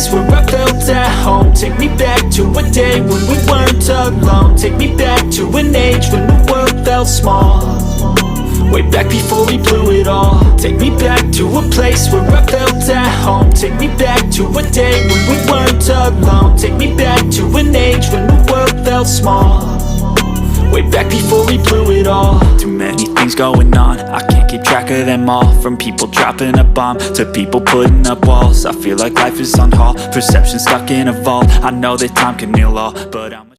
place where I felt at home. Take me back to a day when we weren't alone. Take me back to an age when the world felt small. Way back before we blew it all. Take me back to a place where I felt at home. Take me back to a day when we weren't alone. Take me back to an age when the world felt small. Way back before we blew it all. Too many things going on, I can't keep track of them all. From people dropping a bomb to people putting up walls. I feel like life is on hold, perception stuck in a vault. I know that time can heal all, but I'm